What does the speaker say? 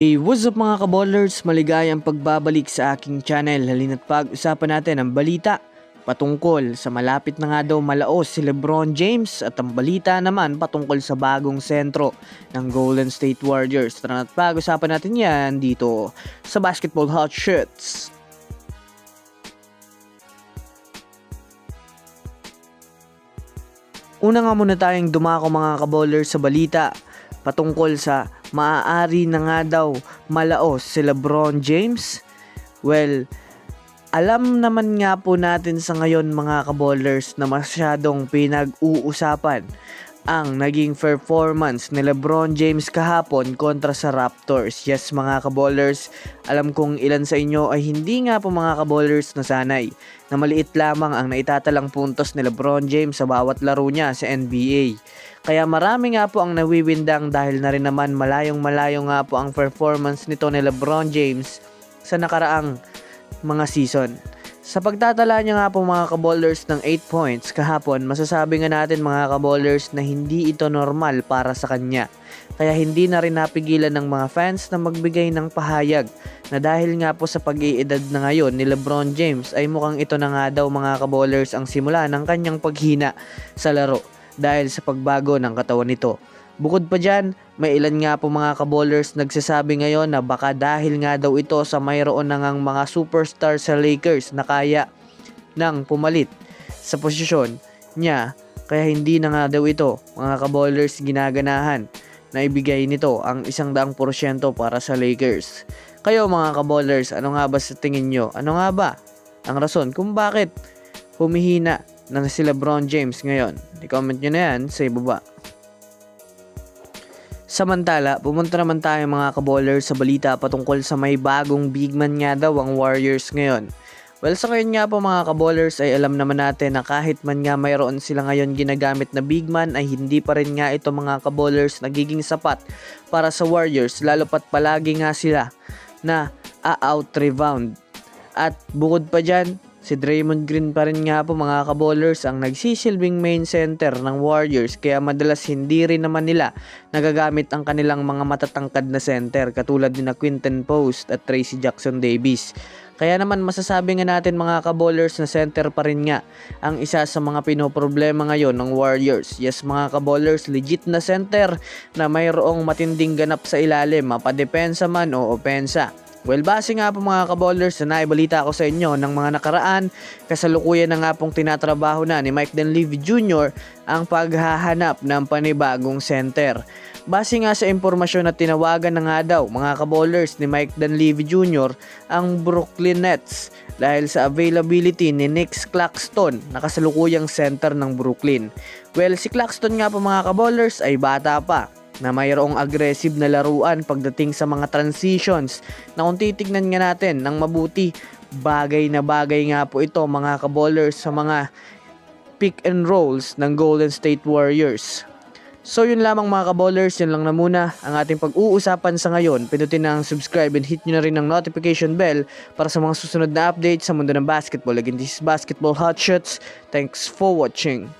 Hey, what's up mga kaballers? Maligayang pagbabalik sa aking channel. Halina't pag-usapan natin ang balita patungkol sa malapit na nga daw malaos si LeBron James at ang balita naman patungkol sa bagong sentro ng Golden State Warriors. Tara na't pag-usapan natin yan dito sa Basketball Hot Shots. Una nga muna tayong dumako mga kaballers sa balita patungkol sa maaari na nga daw malaos si LeBron James. Well, alam naman nga po natin sa ngayon mga kaballers na masyadong pinag-uusapan ang naging performance ni LeBron James kahapon kontra sa Raptors. Yes mga kaballers, alam kong ilan sa inyo ay hindi nga po mga kaballers nasanay na maliit lamang ang naitatalang puntos ni LeBron James sa bawat laro niya sa NBA. Kaya marami nga po ang nawiwindang dahil na rin naman malayong-malayo nga po ang performance nito ni LeBron James sa nakaraang mga season. Sa pagtatala niya nga po mga kaballers ng 8 points kahapon, masasabi nga natin mga kaballers na hindi ito normal para sa kanya. Kaya hindi na rin napigilan ng mga fans na magbigay ng pahayag na dahil nga po sa pag-iedad na ngayon ni LeBron James ay mukhang ito na nga daw mga kaballers ang simula ng kanyang paghina sa laro dahil sa pagbago ng katawan nito. Bukod pa dyan, may ilan nga po mga kaballers nagsasabi ngayon na baka dahil nga daw ito sa mayroon na ngang mga superstar sa Lakers na kaya nang pumalit sa posisyon niya, kaya hindi na nga daw ito mga kaballers ginaganahan na ibigay nito ang 100% para sa Lakers. Kayo mga kaballers, ano nga ba sa tingin nyo? Ano nga ba ang rason kung bakit humihina na si LeBron James ngayon? I-comment nyo na yan sa ibaba. Samantala, pumunta naman tayo mga kaballers sa balita patungkol sa may bagong big man nga daw ang Warriors ngayon. Well, sa ngayon nga po mga kaballers ay alam naman natin na kahit man nga mayroon sila ngayon ginagamit na big man ay hindi pa rin nga ito mga kaballers nagiging sapat para sa Warriors, lalo pat palagi nga sila na out-rebound. At bukod pa dyan, si Draymond Green pa rin nga po mga kaballers ang nagsisilbing main center ng Warriors, kaya madalas hindi rin naman nila nagagamit ang kanilang mga matatangkad na center katulad ni na Quinton Post at Tracy Jackson Davis. Kaya naman masasabi nga natin mga kaballers na center pa rin nga ang isa sa mga pinoproblema ngayon ng Warriors. Yes mga kaballers, legit na center na mayroong matinding ganap sa ilalim, mapadepensa man o opensa. Well, base nga po mga kaballers na naibalita ko sa inyo ng mga nakaraan, kasalukuyan na nga pong tinatrabaho na ni Mike Dunleavy Jr. ang paghahanap ng panibagong center. Base nga sa impormasyon na tinawagan na nga daw mga kaballers ni Mike Dunleavy Jr. ang Brooklyn Nets dahil sa availability ni Nick Claxton na kasalukuyang center ng Brooklyn. Well, si Claxton nga po mga kaballers ay bata pa na mayroong aggressive na laruan pagdating sa mga transitions na kung titignan nga natin ng mabuti, bagay na bagay nga po ito mga kaballers sa mga pick and rolls ng Golden State Warriors. So yun lamang mga kaballers, yun lang na muna ang ating pag-uusapan sa ngayon. Pindutin na ang subscribe and hit nyo na rin ang notification bell para sa mga susunod na updates sa mundo ng basketball. Again, this is Basketball Hot Shots. Thanks for watching.